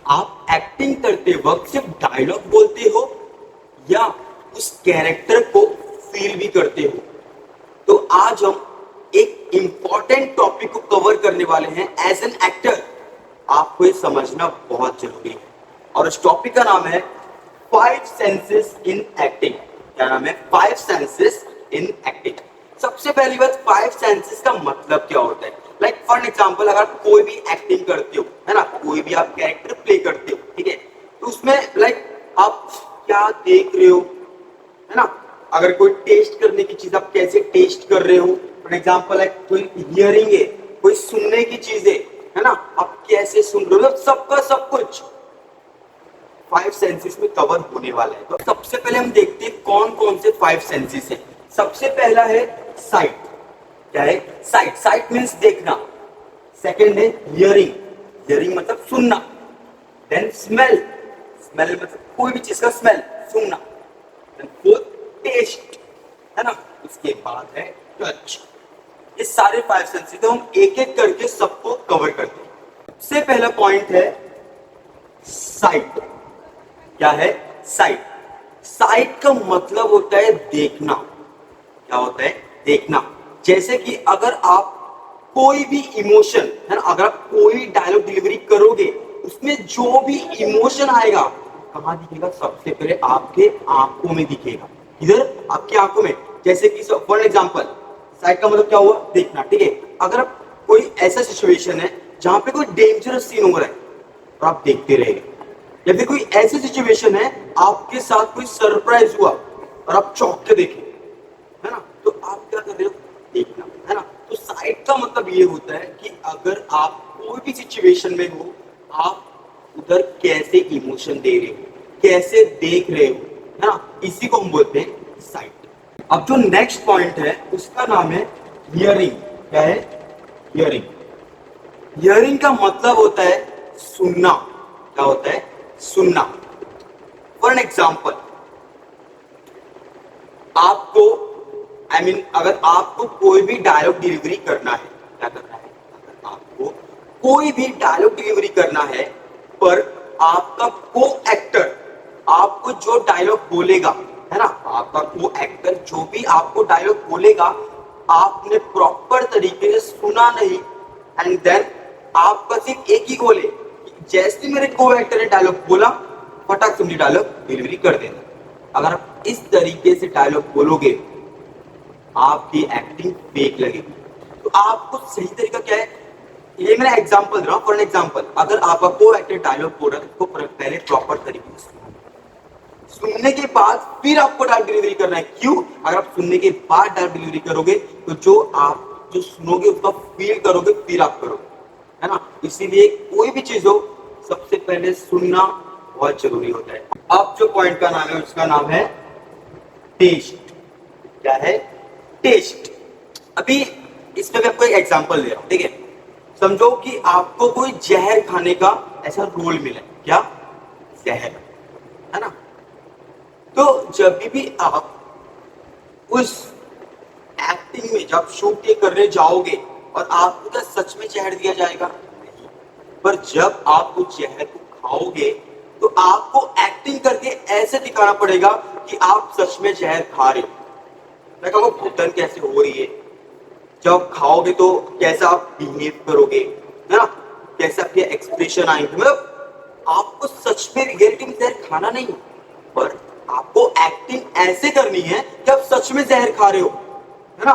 आप एक्टिंग करते वक्त सिर्फ डायलॉग बोलते हो या उस कैरेक्टर को फील भी करते हो? तो आज हम एक इंपॉर्टेंट टॉपिक को कवर करने वाले हैं एज एन एक्टर। आपको ये समझना बहुत जरूरी है और इस टॉपिक का नाम है 5 सेंसेस इन एक्टिंग। क्या नाम है? 5 सेंसेस इन एक्टिंग। सबसे पहली बात, 5 सेंसेस का मतलब क्या होता है? लाइक फॉर एग्जांपल, अगर आप कोई भी एक्टिंग करते हो, है ना, कोई भी आप कैरेक्टर प्ले करते हो, ठीक है, तो उसमें लाइक आप क्या देख रहे हो, है ना, अगर कोई टेस्ट करने की चीज आप कैसे टेस्ट कर रहे हो, फॉर एग्जांपल लाइक कोई हियरिंग है, कोई सुनने की चीज है ना, आप कैसे सुन रहे हो, सबका सब कुछ 5 सेंसेस में कवर होने वाला है। तो सबसे पहले हम देखते हैं कौन कौन से 5 सेंसेस है। सबसे पहला है साइट। क्या है? साइट। साइट मीन्स देखना। सेकंड है हियरिंग। हियरिंग मतलब सुनना। Then smell. स्मेल मतलब कोई भी चीज का स्मेल, सुनना। देन फोर्थ टेस्ट, है ना, इसके बाद है टच। ये सारे 5 सेंसेस तो हम एक एक करके सबको कवर करते हैं। सबसे पहला पॉइंट है साइट। क्या है? साइट। साइट का मतलब होता है देखना। क्या होता है? देखना। जैसे कि अगर आप कोई भी इमोशन, है ना, अगर आप कोई डायलॉग डिलीवरी करोगे, उसमें जो भी इमोशन आएगा कहां दिखेगा? सबसे पहले आपके आंखों में दिखेगा। इधर आपकी आंखों में। जैसे कि फॉर एग्जांपल, साइट का मतलब क्या हुआ? देखना। ठीक है, अगर आप कोई ऐसा सिचुएशन है जहां पे कोई डेंजरस सीन हो रहा है तो आप देखते रहेंगे, या फिर कोई ऐसी सिचुएशन है आपके साथ कोई सरप्राइज हुआ और आप चौंक के देखे, है ना, तो आप क्या कर रहे हो? देखना, है ना। तो साइट का मतलब ये होता है कि अगर आप कोई भी सिचुएशन में हो, आप उधर कैसे इमोशन दे रहे हो, कैसे देख रहे हो, है ना, इसी को हम बोलते हैं साइट। अब जो नेक्स्ट पॉइंट है उसका नाम है हियरिंग। क्या है? हियरिंग। हियरिंग का मतलब होता है सुनना। क्या होता है? सुनना। फॉर एन एग्जाम्पल, आपको अगर आपको कोई भी डायलॉग डिलीवरी करना है, क्या करना है? अगर आपको कोई भी डायलॉग डिलीवरी करना है, पर आपका को एक्टर आपको जो डायलॉग बोलेगा, है ना, आपका को एक्टर जो भी आपको डायलॉग बोलेगा, आपने प्रॉपर तरीके से सुना नहीं, एंड देन आपका सिर्फ एक ही गोल है, जैसे मेरे को एक्टर ने डायलॉग बोला, फटाक से मुझे डायलॉग डिलीवरी कर देना। अगर आप इस तरीके से डायलॉग बोलोगे, आपकी एक्टिंग फेक लगेगी। तो आपको सही तरीका क्या है? ये मेरा एग्जांपल दे रहा हूं। फॉर एग्जांपल, अगर आपका को एक्टर डायलॉग बोल रहा है तो पहले प्रॉपर तरीके से सुनने के बाद फिर आपको डायलॉग डिलीवरी करना है। क्यों? अगर आप सुनने के बाद डायलॉग डिलीवरी करोगे तो जो सुनोगे उसका फील करोगे, फिर आप करोगे, है ना। इसीलिए कोई भी चीज हो, सबसे पहले सुनना बहुत जरूरी होता है। अब जो पॉइंट का नाम है उसका नाम है टेस्ट। क्या है? टेस्ट। अभी इसमें मैं आपको एक एग्जांपल दे रहा हूं, ठीक है। समझो कि आपको कोई जहर खाने का ऐसा रोल मिला। क्या? जहर, है ना। तो जब भी आप उस एक्टिंग में जब शूटिंग करने जाओगे और आपको क्या सच में जहर दिया जाएगा? नहीं। पर जब आप उस जहर को खाओगे तो आपको एक्टिंग करके ऐसे दिखाना पड़ेगा कि आप सच में जहर खा रहे हो। मैं कहूँगा घुटन कैसे हो रही है, जब खाओगे तो कैसा आप बिहेव करोगे, है ना, कैसे आपके एक्सप्रेशन आएंगे। मतलब आपको सच में रियलिटी में जहर खाना नहीं, पर आपको एक्टिंग ऐसे करनी है कि आप सच में जहर खा रहे हो, है ना,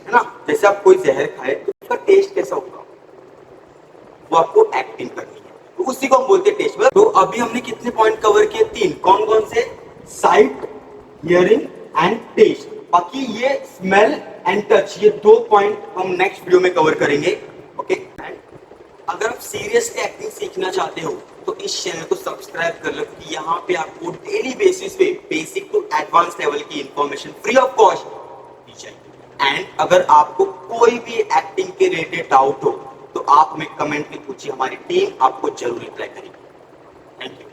है ना। जैसे आप कोई जहर खाए तो उसका टेस्ट कैसा होगा, वो आपको एक्टिंग करनी है, तो उसी को हम बोलते हैं टेस्ट। तो अभी हमने कितने पॉइंट कवर किए? 3। कौन कौन से? Sight, hearing and test. बाकी ये स्मेल एंड टच, ये 2 पॉइंट हम नेक्स्ट वीडियो में कवर करेंगे। ओके। एंड अगर आप सीरियसली एक्टिंग सीखना चाहते हो तो इस चैनल को सब्सक्राइब कर लो, कि यहाँ पे आपको डेली बेसिस पे बेसिक टू एडवांस लेवल की इंफॉर्मेशन फ्री ऑफ कॉस्ट दी जाएगी। एंड अगर आपको कोई भी एक्टिंग के रिलेटेड डाउट हो तो आप हमें कमेंट में पूछिए, हमारी टीम आपको जरूर रिप्लाई करेगी। Thank you.